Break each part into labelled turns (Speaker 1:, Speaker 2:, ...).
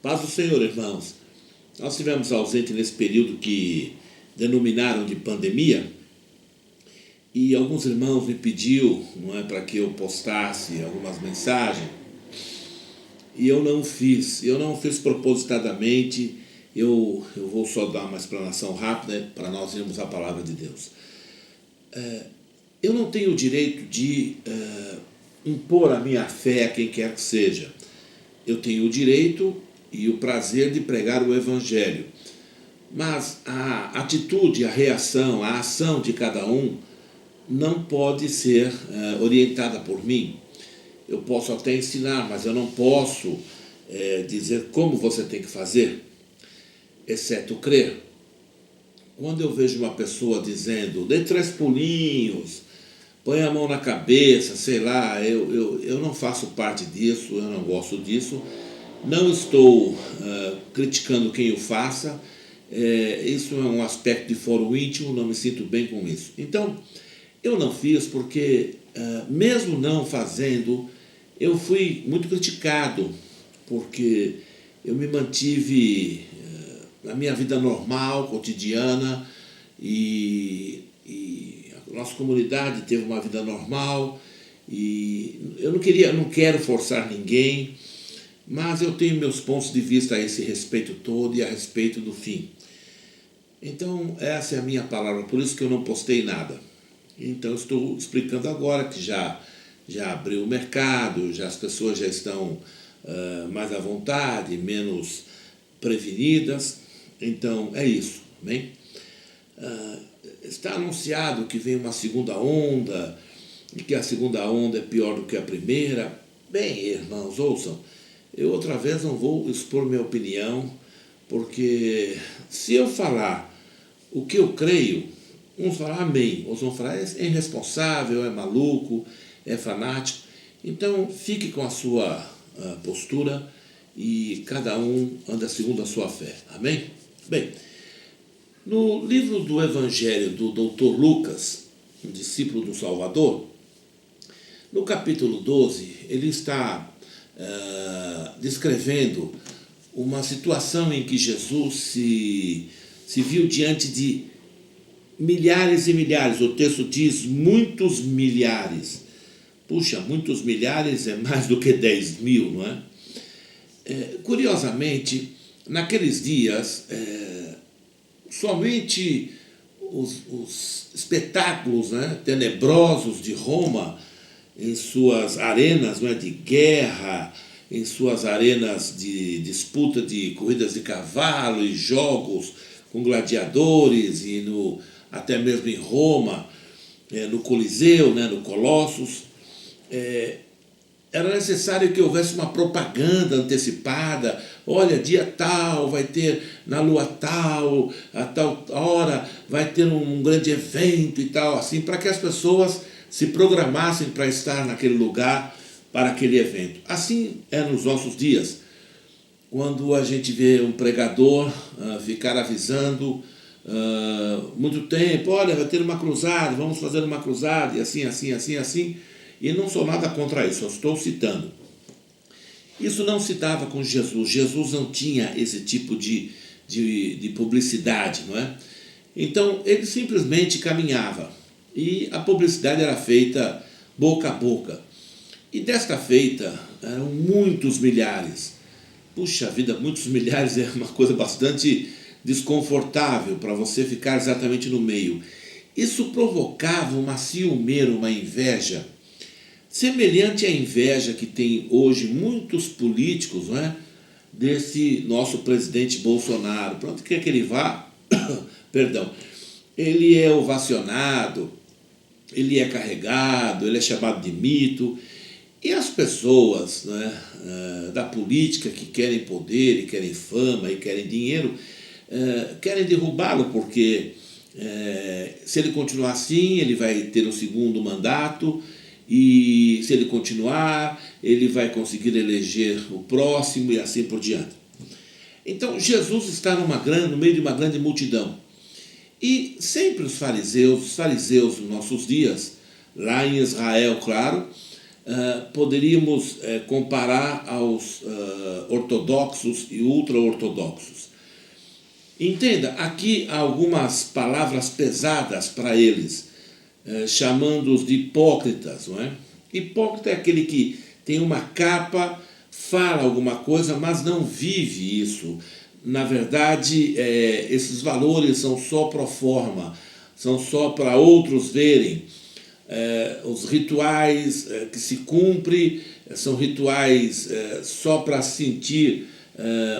Speaker 1: Paz do Senhor, irmãos. Nós estivemos ausentes nesse período que denominaram de pandemia e alguns irmãos me pediu, não é, para que eu postasse algumas mensagens e eu não fiz. Eu não fiz propositadamente. Eu vou só dar uma explanação rápida para nós irmos à palavra de Deus. Eu não tenho o direito de impor a minha fé a quem quer que seja. Eu tenho o direito e o prazer de pregar o Evangelho. Mas a atitude, a reação, a ação de cada um não pode ser orientada por mim. Eu posso até ensinar, mas eu não posso dizer como você tem que fazer, exceto crer. Quando eu vejo uma pessoa dizendo, dê 3 pulinhos, põe a mão na cabeça, sei lá, eu não faço parte disso, eu não gosto disso. Não estou criticando quem o faça, isso é um aspecto de foro íntimo, não me sinto bem com isso. Então, eu não fiz porque, mesmo não fazendo, eu fui muito criticado, porque eu me mantive na minha vida normal, cotidiana, e a nossa comunidade teve uma vida normal, e eu não quero forçar ninguém, mas eu tenho meus pontos de vista a esse respeito todo e a respeito do fim. Então, essa é a minha palavra, por isso que eu não postei nada. Então, estou explicando agora que já abriu o mercado, as pessoas já estão mais à vontade, menos prevenidas. Então, é isso, amém? Está anunciado que vem uma segunda onda, e que a segunda onda é pior do que a primeira. Bem, irmãos, ouçam, eu outra vez não vou expor minha opinião, porque se eu falar o que eu creio, uns vão falar amém, outros vão falar é irresponsável, é maluco, é fanático. Então, fique com a sua postura e cada um anda segundo a sua fé, amém? Bem, no livro do Evangelho do Dr. Lucas, um discípulo do Salvador, no capítulo 12, ele está descrevendo uma situação em que Jesus se viu diante de milhares e milhares. O texto diz muitos milhares. Puxa, muitos milhares é mais do que 10 mil, não é? Curiosamente, naqueles dias, somente os espetáculos, né, tenebrosos de Roma, em suas arenas, não é, de guerra, em suas arenas de disputa de corridas de cavalo e jogos com gladiadores, e até mesmo em Roma, no Coliseu, né, no Colossus, era necessário que houvesse uma propaganda antecipada. Olha, dia tal vai ter, na lua tal, a tal hora vai ter um grande evento e tal, assim, para que as pessoas se programassem para estar naquele lugar, para aquele evento. Assim é nos nossos dias, quando a gente vê um pregador ficar avisando muito tempo, olha, vai ter uma cruzada, vamos fazer uma cruzada, e assim, assim, assim, assim, e não sou nada contra isso, eu estou citando. Isso não se dava com Jesus. Jesus não tinha esse tipo de publicidade, não é? Então, ele simplesmente caminhava, e a publicidade era feita boca a boca. E desta feita, eram muitos milhares. Puxa vida, muitos milhares é uma coisa bastante desconfortável para você ficar exatamente no meio. Isso provocava uma ciumeira, uma inveja, semelhante à inveja que tem hoje muitos políticos, não é? Desse nosso presidente Bolsonaro. Para onde quer que ele vá, perdão, ele é ovacionado, ele é carregado, ele é chamado de mito. E as pessoas, né, da política que querem poder, e querem fama, e querem dinheiro, querem derrubá-lo, porque se ele continuar assim, ele vai ter um segundo mandato, e se ele continuar, ele vai conseguir eleger o próximo e assim por diante. Então, Jesus está no meio de uma grande multidão. E sempre os fariseus nos nossos dias, lá em Israel, claro, poderíamos comparar aos ortodoxos e ultra-ortodoxos. Entenda, aqui há algumas palavras pesadas para eles, chamando-os de hipócritas, não é? Hipócrita é aquele que tem uma capa, fala alguma coisa, mas não vive isso. Na verdade, esses valores são só pro forma, são só para outros verem. Os rituais que se cumprem são rituais só para sentir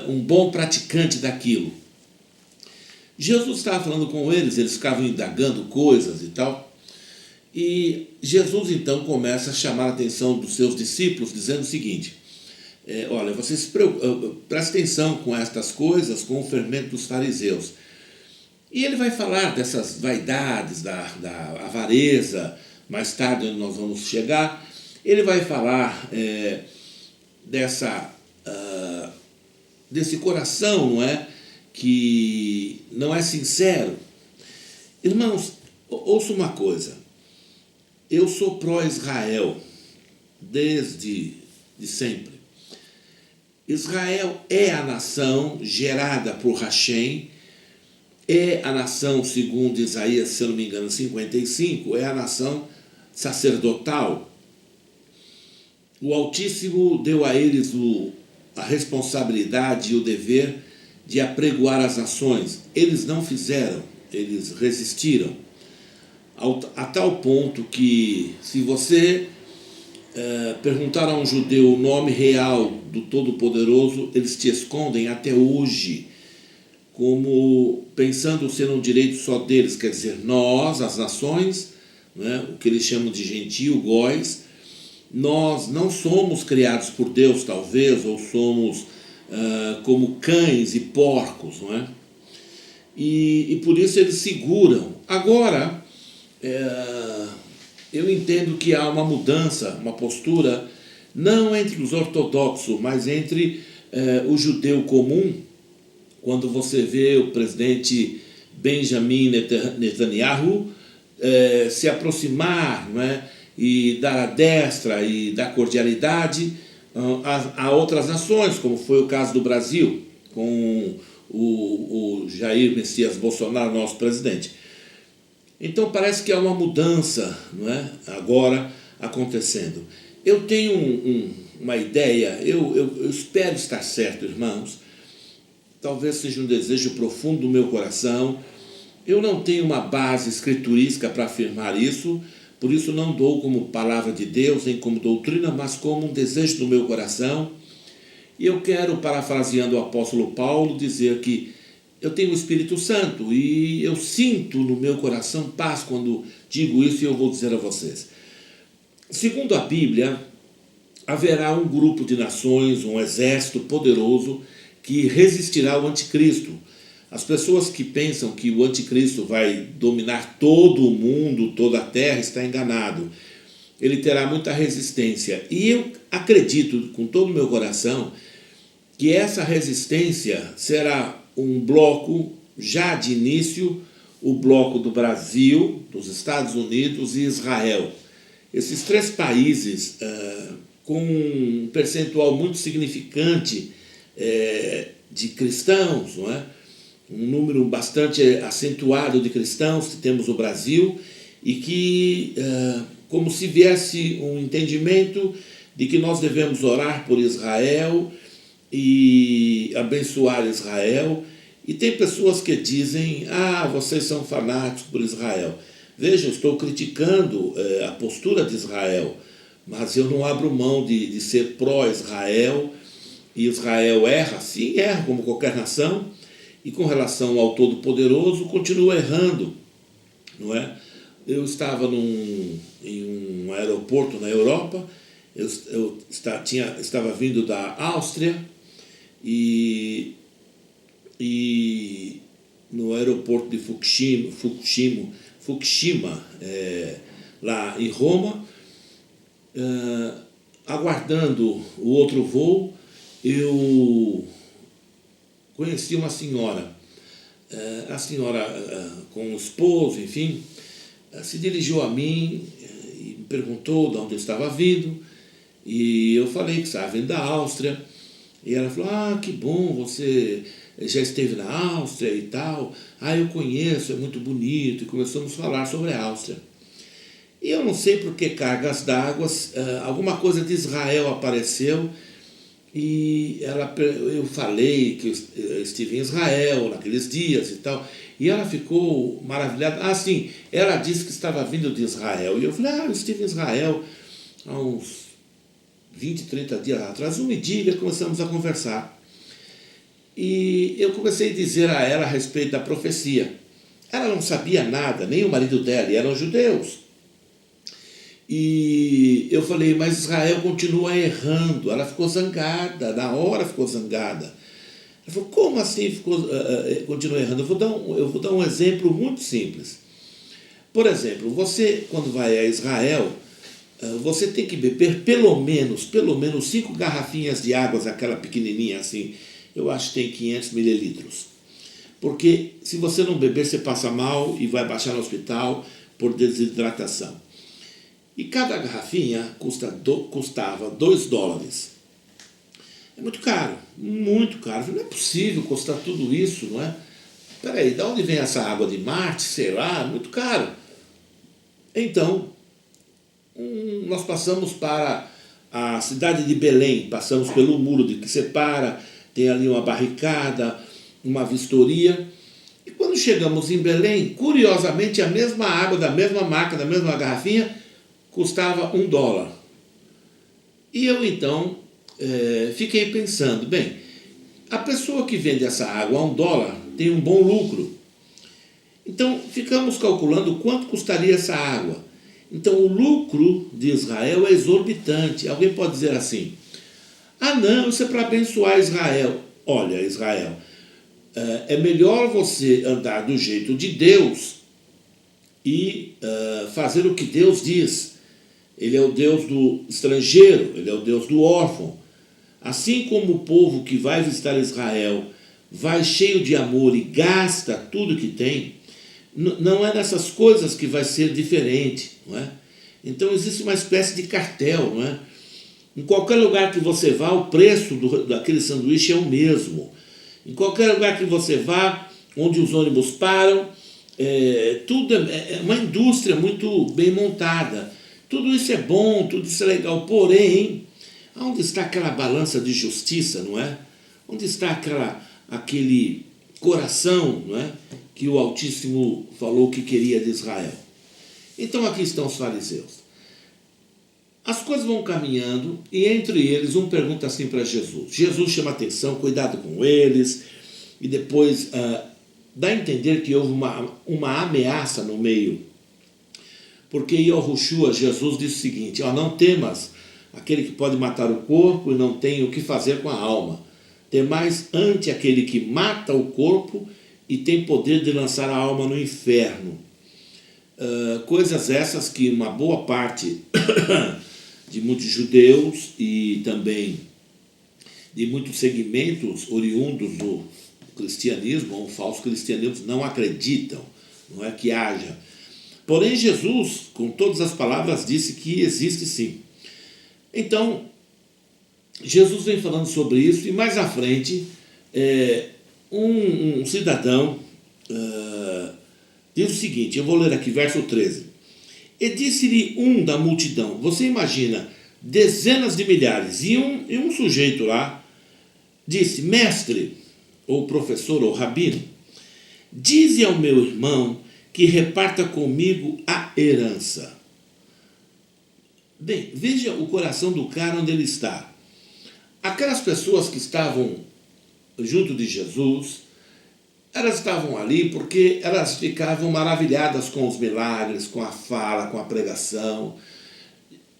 Speaker 1: um bom praticante daquilo. Jesus estava falando com eles ficavam indagando coisas e tal. E Jesus então começa a chamar a atenção dos seus discípulos, dizendo o seguinte: olha, vocês prestem atenção com estas coisas, com o fermento dos fariseus. E ele vai falar dessas vaidades, da avareza, mais tarde onde nós vamos chegar. Ele vai falar desse coração, não é? Que não é sincero. Irmãos, ouça uma coisa. Eu sou pró-Israel desde sempre. Israel é a nação gerada por Hashem, é a nação, segundo Isaías, se eu não me engano, 55, é a nação sacerdotal. O Altíssimo deu a eles a responsabilidade e o dever de apregoar as nações. Eles não fizeram, eles resistiram. A tal ponto que, se você perguntar a um judeu o nome real do Todo-Poderoso, eles te escondem até hoje, como pensando ser um direito só deles, quer dizer, nós, as nações, né, o que eles chamam de gentio, góis, nós não somos criados por Deus, talvez, ou somos como cães e porcos, não é? E por isso eles seguram. Agora, eu entendo que há uma mudança, uma postura, não entre os ortodoxos, mas entre o judeu comum, quando você vê o presidente Benjamin Netanyahu se aproximar, não é? E dar a destra e dar cordialidade a outras nações, como foi o caso do Brasil, com o Jair Messias Bolsonaro, nosso presidente. Então parece que há uma mudança, não é? Agora acontecendo. Eu tenho uma ideia, eu espero estar certo, irmãos, talvez seja um desejo profundo do meu coração. Eu não tenho uma base escriturística para afirmar isso, por isso não dou como palavra de Deus, nem como doutrina, mas como um desejo do meu coração. E eu quero, parafraseando o apóstolo Paulo, dizer que eu tenho o Espírito Santo e eu sinto no meu coração paz quando digo isso, e eu vou dizer a vocês. Segundo a Bíblia, haverá um grupo de nações, um exército poderoso que resistirá ao anticristo. As pessoas que pensam que o anticristo vai dominar todo o mundo, toda a terra, está enganado. Ele terá muita resistência. E eu acredito com todo o meu coração que essa resistência será um bloco, já de início, o bloco do Brasil, dos Estados Unidos e Israel. Esses três países, com um percentual muito significante de cristãos, não é? Um número bastante acentuado de cristãos que temos no Brasil, e que, como se viesse um entendimento de que nós devemos orar por Israel e abençoar Israel. E tem pessoas que dizem: vocês são fanáticos por Israel. Veja, eu estou criticando a postura de Israel, mas eu não abro mão de ser pró-Israel. E Israel erra, sim, erra como qualquer nação, e com relação ao Todo-Poderoso continua errando, não é? Eu estava em um aeroporto na Europa, eu estava vindo da Áustria, e no aeroporto de Fukushima, lá em Roma, aguardando o outro voo, eu conheci uma senhora. A senhora, com o esposo, enfim, se dirigiu a mim e me perguntou de onde eu estava vindo. E eu falei que estava vindo da Áustria. E ela falou, que bom, você já esteve na Áustria e tal. Eu conheço, é muito bonito. E começamos a falar sobre a Áustria. E eu não sei por que cargas d'água, alguma coisa de Israel apareceu. E eu falei que eu estive em Israel naqueles dias e tal. E ela ficou maravilhada. Sim, ela disse que estava vindo de Israel. E eu falei, eu estive em Israel há uns 20, 30 dias atrás. Não me diga, começamos a conversar. E eu comecei a dizer a ela a respeito da profecia. Ela não sabia nada, nem o marido dela, e eram judeus. E eu falei, mas Israel continua errando. Ela ficou zangada, na hora ficou zangada. Ela falou, como assim continua errando? Eu vou dar um exemplo muito simples. Por exemplo, você, quando vai a Israel, você tem que beber pelo menos 5 garrafinhas de água, aquela pequenininha assim, eu acho que tem 500 mililitros. Porque se você não beber, você passa mal e vai baixar no hospital por desidratação. E cada garrafinha custava $2. É muito caro, muito caro. Não é possível custar tudo isso, não é? Peraí, de onde vem essa água de Marte? Sei lá, muito caro. Então, nós passamos para a cidade de Belém, passamos pelo muro que separa, tem ali uma barricada, uma vistoria. E quando chegamos em Belém, curiosamente, a mesma água, da mesma marca, da mesma garrafinha, custava $1. E eu então fiquei pensando, bem, a pessoa que vende essa água a $1 tem um bom lucro. Então ficamos calculando quanto custaria essa água. Então o lucro de Israel é exorbitante. Alguém pode dizer assim, não, isso é para abençoar Israel. Olha, Israel, é melhor você andar do jeito de Deus e fazer o que Deus diz. Ele é o Deus do estrangeiro, ele é o Deus do órfão. Assim como o povo que vai visitar Israel vai cheio de amor e gasta tudo que tem, não é nessas coisas que vai ser diferente, não é? Então existe uma espécie de cartel, não é? Em qualquer lugar que você vá, o preço daquele sanduíche é o mesmo. Em qualquer lugar que você vá, onde os ônibus param, tudo é uma indústria muito bem montada. Tudo isso é bom, tudo isso é legal, porém, onde está aquela balança de justiça, não é? Onde está aquele coração, não é? Que o Altíssimo falou que queria de Israel. Então aqui estão os fariseus. As coisas vão caminhando e entre eles um pergunta assim para Jesus. Jesus chama atenção, cuidado com eles, e depois dá a entender que houve uma ameaça no meio. Porque Yahushua, Jesus, disse o seguinte, não temas aquele que pode matar o corpo e não tem o que fazer com a alma. Temais ante aquele que mata o corpo e tem poder de lançar a alma no inferno. Coisas essas que uma boa parte de muitos judeus e também de muitos segmentos oriundos do cristianismo, ou falso cristianismo, não acreditam, não é que haja. Porém, Jesus, com todas as palavras, disse que existe sim. Então, Jesus vem falando sobre isso e mais à frente, um cidadão diz o seguinte, eu vou ler aqui, verso 13. E disse-lhe um da multidão, você imagina, dezenas de milhares, e um sujeito lá disse, mestre, ou professor, ou rabino, dize ao meu irmão que reparta comigo a herança. Bem, veja o coração do cara onde ele está. Aquelas pessoas que estavam junto de Jesus, elas estavam ali porque elas ficavam maravilhadas com os milagres, com a fala, com a pregação.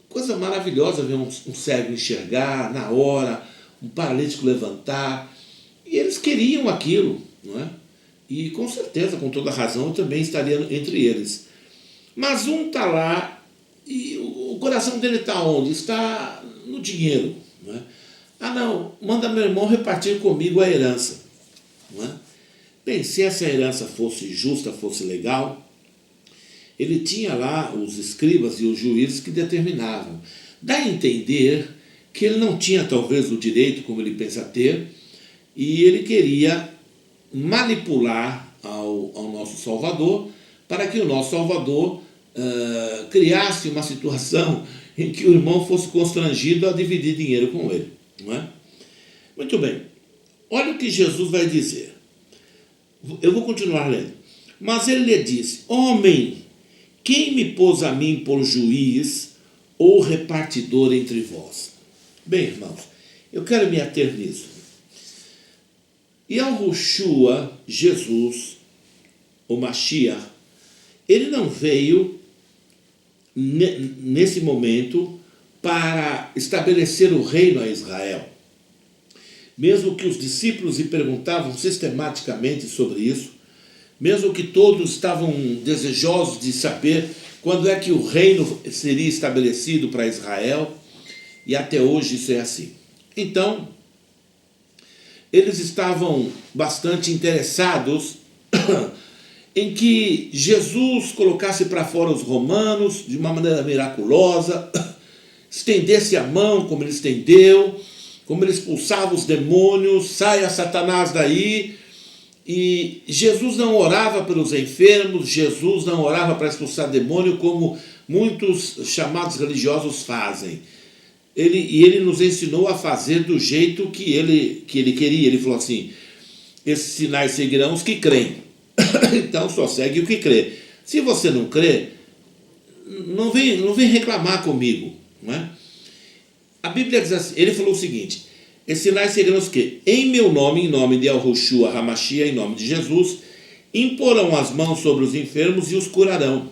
Speaker 1: Coisa maravilhosa ver um cego enxergar na hora, um paralítico levantar. E eles queriam aquilo, não é? E com certeza, com toda razão, eu também estaria entre eles. Mas um está lá e o coração dele está onde? Está no dinheiro. Não é? Não, manda meu irmão repartir comigo a herança. Não é? Bem, se essa herança fosse justa, fosse legal, ele tinha lá os escribas e os juízes que determinavam. Dá a entender que ele não tinha talvez o direito como ele pensa ter, e ele queria manipular ao nosso Salvador para que o nosso Salvador criasse uma situação em que o irmão fosse constrangido a dividir dinheiro com ele. Não é? Muito bem. Olha o que Jesus vai dizer. Eu vou continuar lendo. Mas ele lhe disse: homem, quem me pôs a mim por juiz ou repartidor entre vós? Bem, irmãos, eu quero me ater nisso. Yahushua, Jesus, o Mashiach, ele não veio nesse momento para estabelecer o reino a Israel. Mesmo que os discípulos lhe perguntavam sistematicamente sobre isso, mesmo que todos estavam desejosos de saber quando é que o reino seria estabelecido para Israel, e até hoje isso é assim. Então, eles estavam bastante interessados em que Jesus colocasse para fora os romanos de uma maneira miraculosa, estendesse a mão como ele estendeu, como ele expulsava os demônios, saia Satanás daí. E Jesus não orava pelos enfermos, Jesus não orava para expulsar demônio como muitos chamados religiosos fazem. Ele nos ensinou a fazer do jeito que ele queria. Ele falou assim: esses sinais seguirão os que creem. Então só segue o que crê. Se você não crê, não vem reclamar comigo. Não é? A Bíblia diz assim, ele falou o seguinte: esses sinais seguirão os que? Em meu nome, em nome de Yahushua HaMashiach, em nome de Jesus, imporão as mãos sobre os enfermos e os curarão.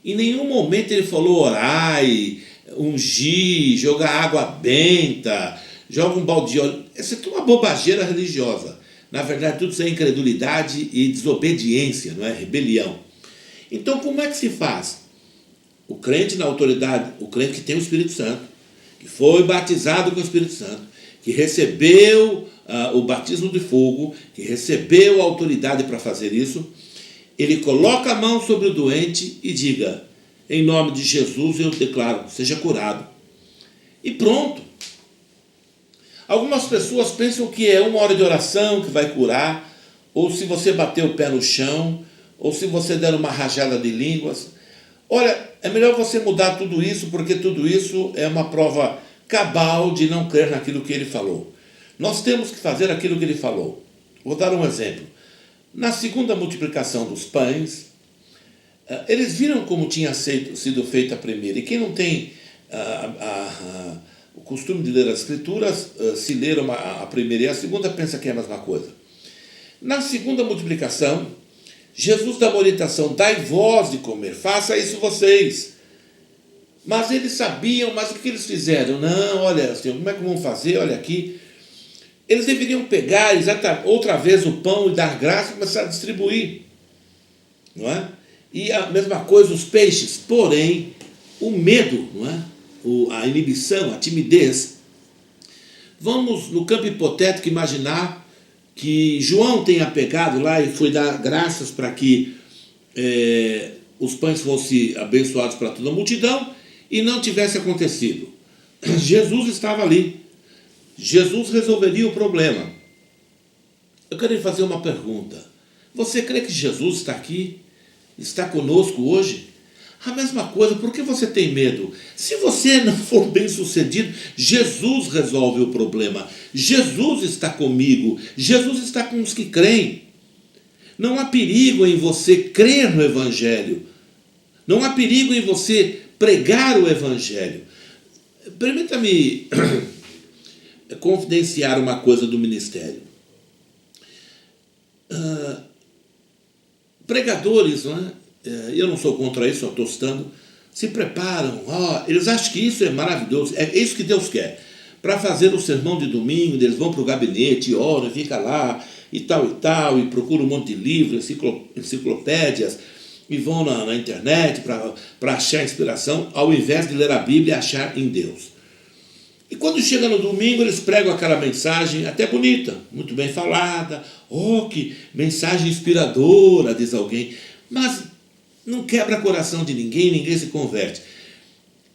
Speaker 1: Em nenhum momento ele falou orai, ungir, jogar água benta, joga um balde de óleo. Essa é uma bobageira religiosa. Na verdade, tudo isso é incredulidade e desobediência, não é? Rebelião. Então, como é que se faz? O crente na autoridade, o crente que tem o Espírito Santo, que foi batizado com o Espírito Santo, que recebeu o batismo de fogo, que recebeu a autoridade para fazer isso, ele coloca a mão sobre o doente e diga: em nome de Jesus eu declaro, seja curado. E pronto. Algumas pessoas pensam que é uma hora de oração que vai curar, ou se você bater o pé no chão, ou se você der uma rajada de línguas. Olha, é melhor você mudar tudo isso, porque tudo isso é uma prova cabal de não crer naquilo que ele falou. Nós temos que fazer aquilo que ele falou. Vou dar um exemplo. Na segunda multiplicação dos pães, eles viram como tinha sido feita a primeira. E quem não tem o costume de ler as Escrituras, se ler a primeira e a segunda, pensa que é a mesma coisa. Na segunda multiplicação, Jesus dá uma orientação: dai vós de comer, faça isso vocês. Mas eles sabiam, mas o que eles fizeram? Não, olha, Senhor, como é que vão fazer? Olha aqui. Eles deveriam pegar outra vez o pão e dar graça e começar a distribuir. Não é? E a mesma coisa os peixes. Porém, o medo, não é? A inibição, a timidez. Vamos, no campo hipotético, imaginar que João tenha pegado lá e foi dar graças para que os pães fossem abençoados para toda a multidão e não tivesse acontecido. Jesus estava ali. Jesus resolveria o problema. Eu quero lhe fazer uma pergunta. Você crê que Jesus está aqui? Está conosco hoje? A mesma coisa, por que você tem medo? Se você não for bem sucedido, Jesus resolve o problema. Jesus está comigo. Jesus está com os que creem. Não há perigo em você crer no Evangelho. Não há perigo em você pregar o Evangelho. Permita-me confidenciar uma coisa do ministério. Pregadores, não é? Eu não sou contra isso, eu estou citando, se preparam, eles acham que isso é maravilhoso, é isso que Deus quer. Para fazer o sermão de domingo, eles vão para o gabinete, oram, fica lá, e tal, e procuram um monte de livros, enciclopédias, e vão na internet para achar inspiração, ao invés de ler a Bíblia e achar em Deus. E quando chega no domingo, eles pregam aquela mensagem até bonita, muito bem falada. Que mensagem inspiradora, diz alguém. Mas não quebra o coração de ninguém, ninguém se converte.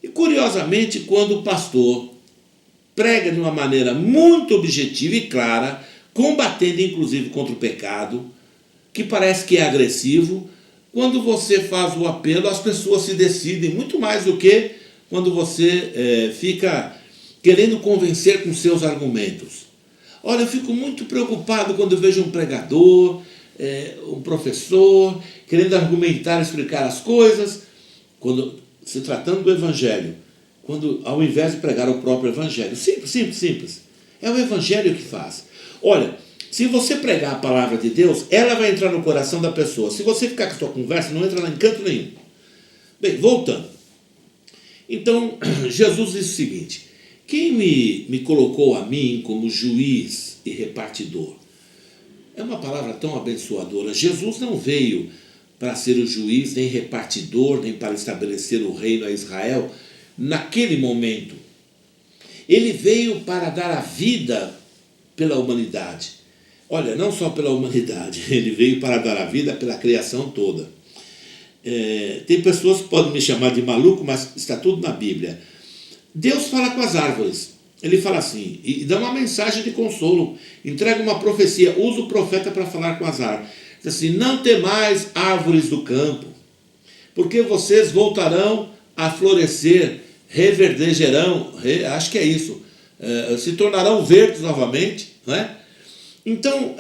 Speaker 1: E curiosamente, quando o pastor prega de uma maneira muito objetiva e clara, combatendo inclusive contra o pecado, que parece que é agressivo. Quando você faz o apelo, as pessoas se decidem muito mais do que quando você fica querendo convencer com seus argumentos. Olha, eu fico muito preocupado quando eu vejo um pregador, um professor, querendo argumentar, explicar as coisas, quando se tratando do Evangelho, quando ao invés de pregar o próprio Evangelho. Simples, simples, simples. É o Evangelho que faz. Olha, se você pregar a palavra de Deus, ela vai entrar no coração da pessoa. Se você ficar com a sua conversa, não entra em canto nenhum. Bem, voltando. Então, Jesus disse o seguinte: quem me colocou a mim como juiz e repartidor? É uma palavra tão abençoadora. Jesus não veio para ser o juiz, nem repartidor, nem para estabelecer o reino a Israel naquele momento. Ele veio para dar a vida pela humanidade. Olha, não só pela humanidade, ele veio para dar a vida pela criação toda. Tem pessoas que podem me chamar de maluco, mas está tudo na Bíblia. Deus fala com as árvores. Ele fala assim, e dá uma mensagem de consolo, entrega uma profecia, usa o profeta para falar com as árvores. Diz assim: não temais, árvores do campo, porque vocês voltarão a florescer, reverdejarão, acho que é isso, se tornarão verdes novamente, não é? Então,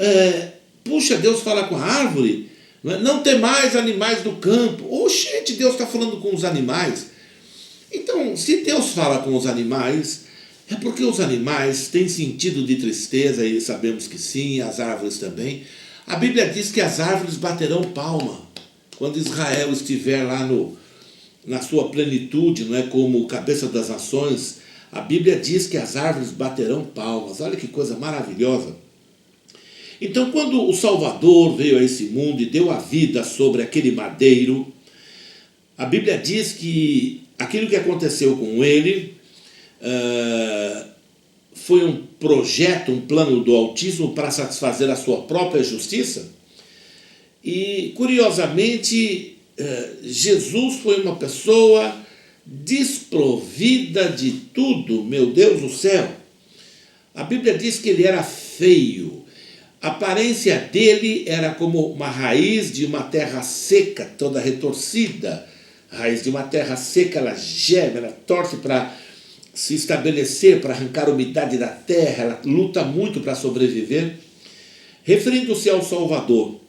Speaker 1: puxa, Deus fala com a árvore, não temais, animais do campo. Oxente, Deus está falando com os animais. Então, se Deus fala com os animais, é porque os animais têm sentido de tristeza, e sabemos que sim, as árvores também. A Bíblia diz que as árvores baterão palma quando Israel estiver lá na sua plenitude, não é, como cabeça das nações. A Bíblia diz que as árvores baterão palmas. Olha que coisa maravilhosa. Então, quando o Salvador veio a esse mundo e deu a vida sobre aquele madeiro, a Bíblia diz que aquilo que aconteceu com ele foi um projeto, um plano do Altíssimo para satisfazer a sua própria justiça. E, curiosamente, Jesus foi uma pessoa desprovida de tudo, meu Deus do céu. A Bíblia diz que ele era feio. A aparência dele era como uma raiz de uma terra seca, toda retorcida. A raiz de uma terra seca, ela geme, ela torce para se estabelecer, para arrancar a umidade da terra, ela luta muito para sobreviver. Referindo-se ao Salvador,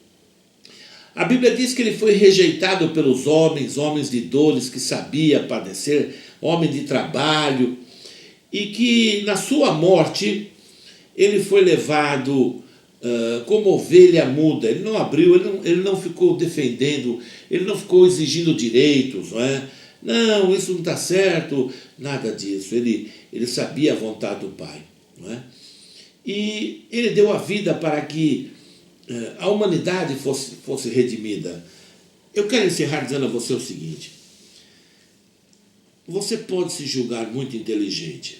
Speaker 1: a Bíblia diz que ele foi rejeitado pelos homens, homens de dores, que sabia padecer, homem de trabalho, e que na sua morte ele foi levado como ovelha muda. Ele não abriu, ele não ficou defendendo, ele não ficou exigindo direitos, não é? Não, isso não está certo, nada disso. Ele sabia a vontade do Pai, não é? E ele deu a vida para que a humanidade fosse redimida. Eu quero encerrar dizendo a você o seguinte: você pode se julgar muito inteligente,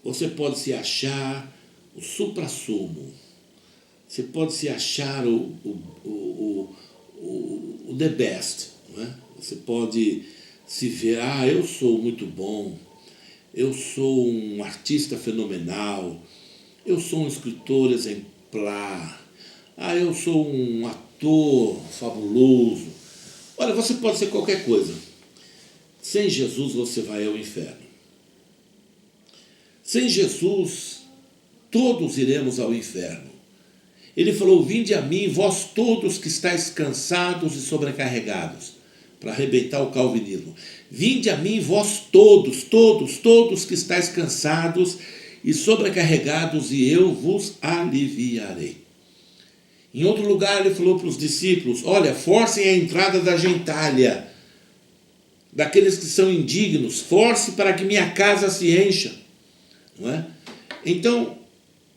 Speaker 1: você pode se achar o suprassumo, você pode se achar o the best, não é? Você pode se ver, eu sou muito bom, eu sou um artista fenomenal, eu sou um escritor exemplar, eu sou um ator fabuloso. Olha, você pode ser qualquer coisa. Sem Jesus você vai ao inferno. Sem Jesus todos iremos ao inferno. Ele falou: vinde a mim, vós todos que estáis cansados e sobrecarregados, para arrebentar o calvinismo. Vinde a mim, vós todos, todos, todos que estáis cansados e sobrecarregados, e eu vos aliviarei. Em outro lugar ele falou para os discípulos: olha, forcem a entrada da gentalha, daqueles que são indignos, force para que minha casa se encha. Não é? Então,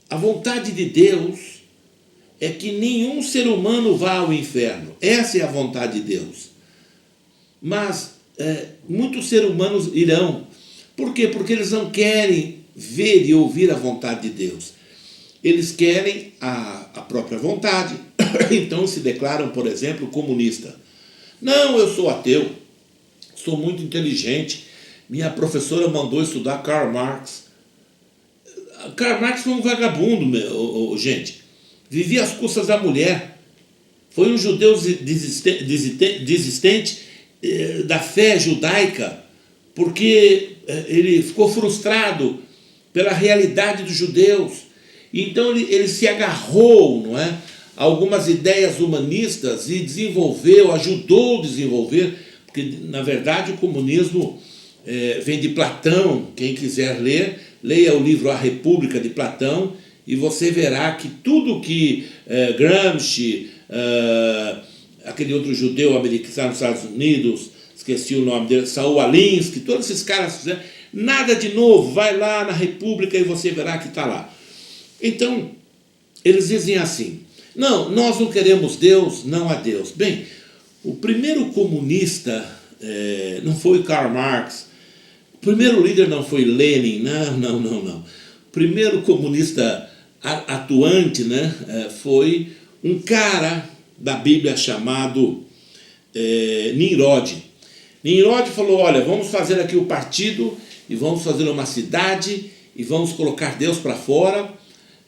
Speaker 1: a vontade de Deus é que nenhum ser humano vá ao inferno. Essa é a vontade de Deus. Mas muitos seres humanos irão. Por quê? Porque eles não querem ver e ouvir a vontade de Deus. Eles querem a própria vontade. Então se declaram, por exemplo, comunista. Não, eu sou ateu, sou muito inteligente. Minha professora mandou estudar Karl Marx. Karl Marx foi um vagabundo, gente. Vivia às custas da mulher. Foi um judeu desistente da fé judaica, porque ele ficou frustrado pela realidade dos judeus. Então ele se agarrou, não é, a algumas ideias humanistas e ajudou a desenvolver, porque na verdade o comunismo vem de Platão. Quem quiser ler, leia o livro A República de Platão, e você verá que tudo que Gramsci, aquele outro judeu americano nos Estados Unidos, esqueci o nome dele, Saul Alinsky, todos esses caras fizeram, nada de novo, vai lá na República e você verá que está lá. Então, eles dizem assim: não, nós não queremos Deus, não há Deus. Bem, o primeiro comunista não foi Karl Marx, o primeiro líder não foi Lenin, não. O primeiro comunista atuante, né, foi um cara da Bíblia chamado Nimrod. Nimrod falou: olha, vamos fazer aqui o partido e vamos fazer uma cidade e vamos colocar Deus para fora,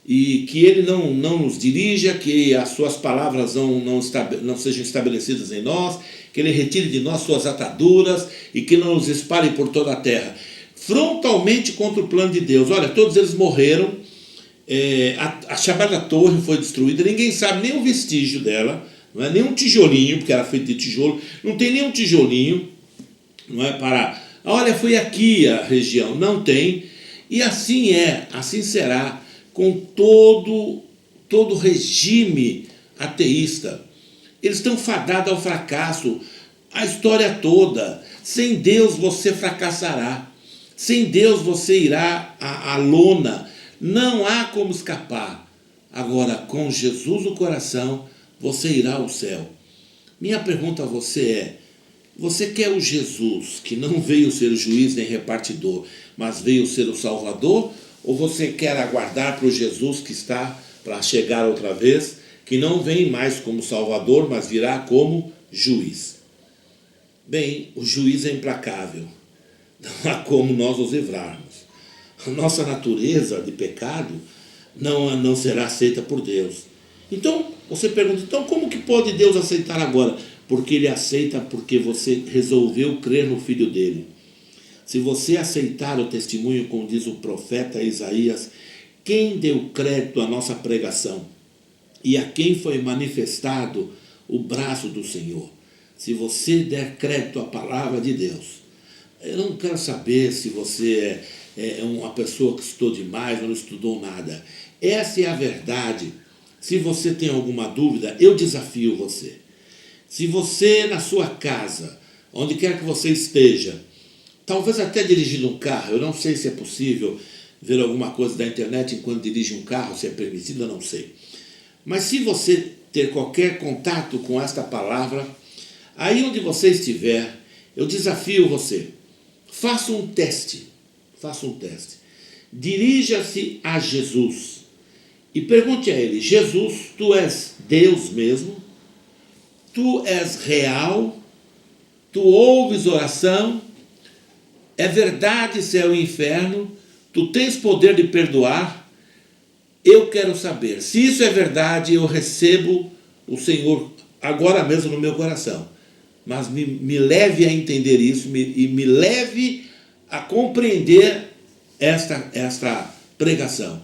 Speaker 1: e que ele não nos dirija, que as suas palavras não sejam estabelecidas em nós, que ele retire de nós suas ataduras e que não nos espalhe por toda a terra. Frontalmente contra o plano de Deus. Olha, todos eles morreram, a chamada torre foi destruída, ninguém sabe nem o vestígio dela, não é nem um tijolinho, porque era feito de tijolo, não tem nem um tijolinho, não é, para, olha, foi aqui a região, não tem. E assim assim será com todo regime ateísta. Eles estão fadados ao fracasso, a história toda. Sem Deus você fracassará, sem Deus você irá à lona, não há como escapar. Agora, com Jesus no coração, você irá ao céu. Minha pergunta a você é: você quer o Jesus que não veio ser juiz nem repartidor, mas veio ser o Salvador? Ou você quer aguardar para o Jesus que está para chegar outra vez, que não vem mais como Salvador, mas virá como juiz? Bem, o juiz é implacável, não há como nós nos livrarmos. A nossa natureza de pecado não será aceita por Deus. Então, você pergunta: então como que pode Deus aceitar agora? Porque Ele aceita porque você resolveu crer no Filho dele. Se você aceitar o testemunho, como diz o profeta Isaías, quem deu crédito à nossa pregação e a quem foi manifestado o braço do Senhor? Se você der crédito à palavra de Deus, eu não quero saber se você é uma pessoa que estudou demais ou não estudou nada. Essa é a verdade. Se você tem alguma dúvida, eu desafio você. Se você, na sua casa, onde quer que você esteja, talvez até dirigindo um carro, eu não sei se é possível ver alguma coisa da internet enquanto dirige um carro, se é permitido, eu não sei. Mas se você ter qualquer contato com esta palavra, aí onde você estiver, eu desafio você, faça um teste. Dirija-se a Jesus e pergunte a Ele: Jesus, Tu és Deus mesmo? Tu és real? Tu ouves oração? É verdade céu e inferno? Tu tens poder de perdoar? Eu quero saber. Se isso é verdade, eu recebo o Senhor agora mesmo no meu coração. Mas me leve a entender isso e me leve a compreender esta pregação.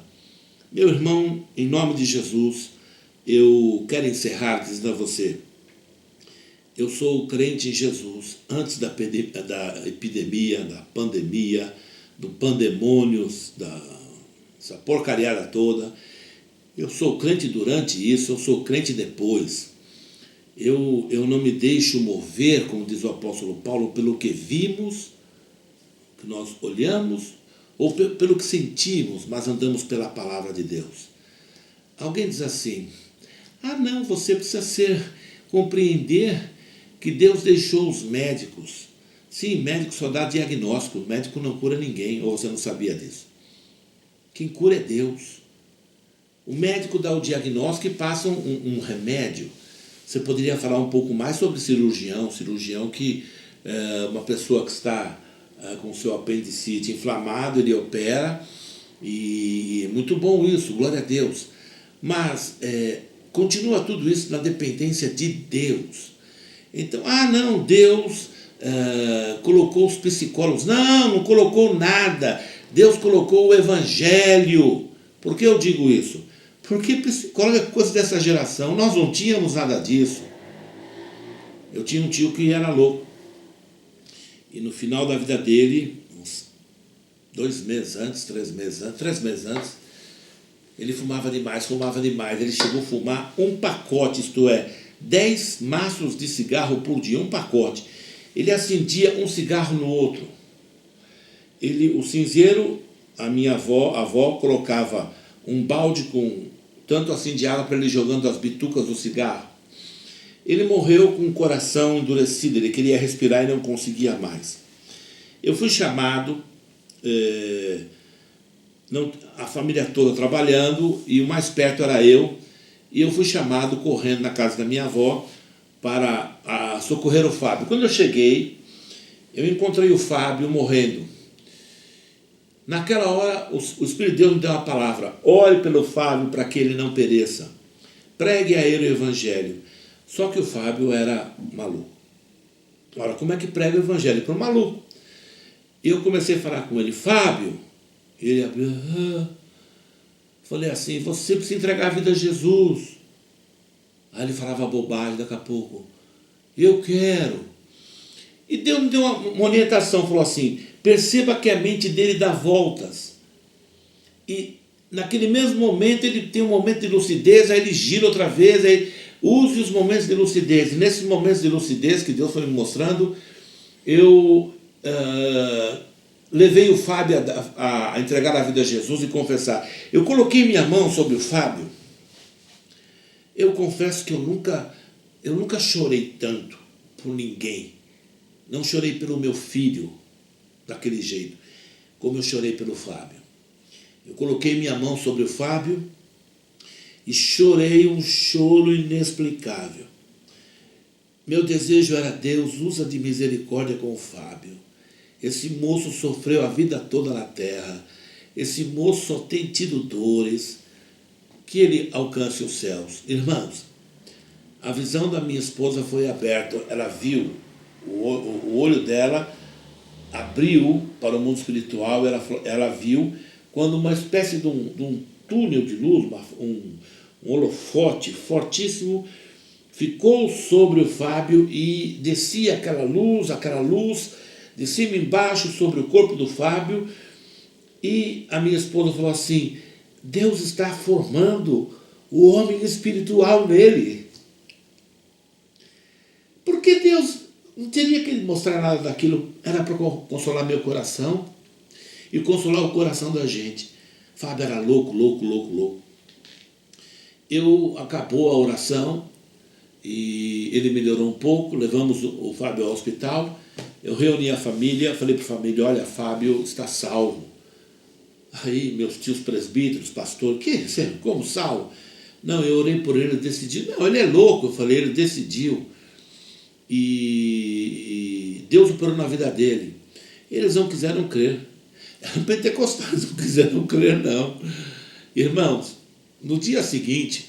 Speaker 1: Meu irmão, em nome de Jesus, eu quero encerrar dizendo a você: eu sou crente em Jesus antes da epidemia, da pandemia, do pandemônio, dessa porcariada toda. Eu sou crente durante isso, eu sou crente depois. Eu não me deixo mover, como diz o apóstolo Paulo, pelo que vimos, que nós olhamos, ou pelo que sentimos, mas andamos pela palavra de Deus. Alguém diz assim: ah não, você precisa compreender que Deus deixou os médicos. Sim, médico só dá diagnóstico, o médico não cura ninguém, ou você não sabia disso? Quem cura é Deus. O médico dá o diagnóstico e passa um remédio. Você poderia falar um pouco mais sobre cirurgião que uma pessoa que está com o seu apendicite inflamado, ele opera, E é muito bom isso, glória a Deus. Mas continua tudo isso na dependência de Deus. Então, não, Deus colocou os psicólogos. Não, não colocou nada. Deus colocou o evangelho. Por que eu digo isso? Porque psicólogo é coisa dessa geração. Nós não tínhamos nada disso. Eu tinha um tio que era louco. E no final da vida dele, uns 3 meses antes, ele fumava demais. Ele chegou a fumar um pacote, isto é, 10 maços de cigarro por dia, um pacote. Ele acendia um cigarro no outro. O cinzeiro, a minha avó colocava um balde com tanto assim de água para ele jogando as bitucas do cigarro. Ele morreu com o coração endurecido, ele queria respirar e não conseguia mais. Eu fui chamado, a família toda trabalhando, e o mais perto era eu, e eu fui chamado correndo na casa da minha avó para socorrer o Fábio. Quando eu cheguei, eu encontrei o Fábio morrendo. Naquela hora, o Espírito de Deus me deu uma palavra: ore pelo Fábio para que ele não pereça. Pregue a ele o evangelho. Só que o Fábio era maluco. Ora, como é que prega o evangelho para um maluco? Eu comecei a falar com ele: Fábio. Ele abriu. Falei assim: você precisa entregar a vida a Jesus. Aí ele falava bobagem daqui a pouco. Eu quero. E Deus me deu uma orientação, falou assim: perceba que a mente dele dá voltas. E naquele mesmo momento ele tem um momento de lucidez, aí ele gira outra vez, aí use os momentos de lucidez. E nesses momentos de lucidez que Deus foi me mostrando, eu levei o Fábio a entregar a vida a Jesus e confessar. Eu coloquei minha mão sobre o Fábio. Eu confesso que eu nunca chorei tanto por ninguém. Não chorei pelo meu filho daquele jeito, como eu chorei pelo Fábio. Eu coloquei minha mão sobre o Fábio e chorei um choro inexplicável. Meu desejo era: Deus, usa de misericórdia com o Fábio. Esse moço sofreu a vida toda na terra. Esse moço só tem tido dores. Que ele alcance os céus. Irmãos, a visão da minha esposa foi aberta. Ela viu, o olho dela abriu para o mundo espiritual. Ela viu quando uma espécie de um túnel de luz, um holofote fortíssimo, ficou sobre o Fábio e descia aquela luz, de cima embaixo sobre o corpo do Fábio. E a minha esposa falou assim: Deus está formando o homem espiritual nele. Porque Deus não teria que mostrar nada daquilo, era para consolar meu coração e consolar o coração da gente. Fábio era louco. Acabou a oração e ele melhorou um pouco, levamos o Fábio ao hospital. Eu reuni a família, falei para a família: olha, Fábio está salvo. Aí meus tios presbíteros, pastor: como salvo? Não, eu orei por ele, ele decidiu. Não, ele é louco. Eu falei: ele decidiu. E Deus operou na vida dele. Eles não quiseram crer. Pentecostais não quiseram crer, não. Irmãos, no dia seguinte,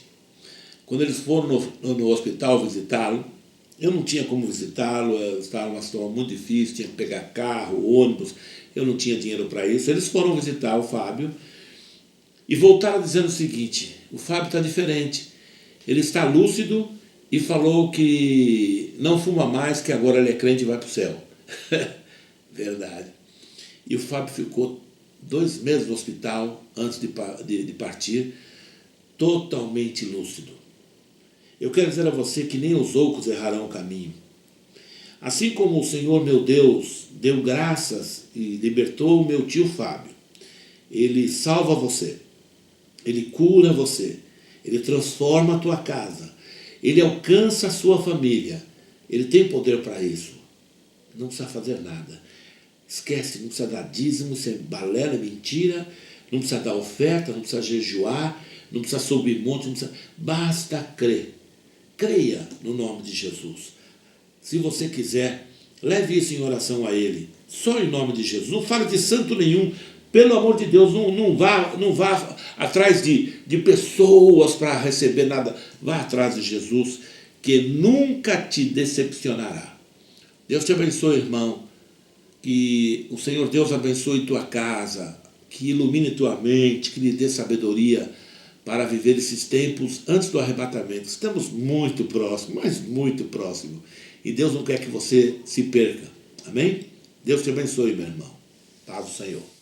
Speaker 1: quando eles foram no hospital visitá-lo, eu não tinha como visitá-lo, estava numa situação muito difícil, tinha que pegar carro, ônibus, eu não tinha dinheiro para isso. Eles foram visitar o Fábio e voltaram dizendo o seguinte: o Fábio está diferente, ele está lúcido e falou que não fuma mais, que agora ele é crente e vai para o céu. Verdade. E o Fábio ficou 2 meses no hospital antes de partir, totalmente lúcido. Eu quero dizer a você que nem os outros errarão o caminho. Assim como o Senhor meu Deus deu graças e libertou o meu tio Fábio, ele salva você, ele cura você, ele transforma a tua casa, ele alcança a sua família, ele tem poder para isso. Não precisa fazer nada. Esquece, não precisa dar dízimo, isso é balela, mentira, não precisa dar oferta, não precisa jejuar, não precisa subir monte, não precisa, basta crer. Creia no nome de Jesus. Se você quiser, leve isso em oração a Ele. Só em nome de Jesus. Não fale de santo nenhum. Pelo amor de Deus, não vá atrás de pessoas para receber nada. Vá atrás de Jesus, que nunca te decepcionará. Deus te abençoe, irmão. Que o Senhor Deus abençoe tua casa, que ilumine tua mente, que lhe dê sabedoria para viver esses tempos antes do arrebatamento. Estamos muito próximos, mas muito próximos. E Deus não quer que você se perca. Amém? Deus te abençoe, meu irmão. Paz do Senhor.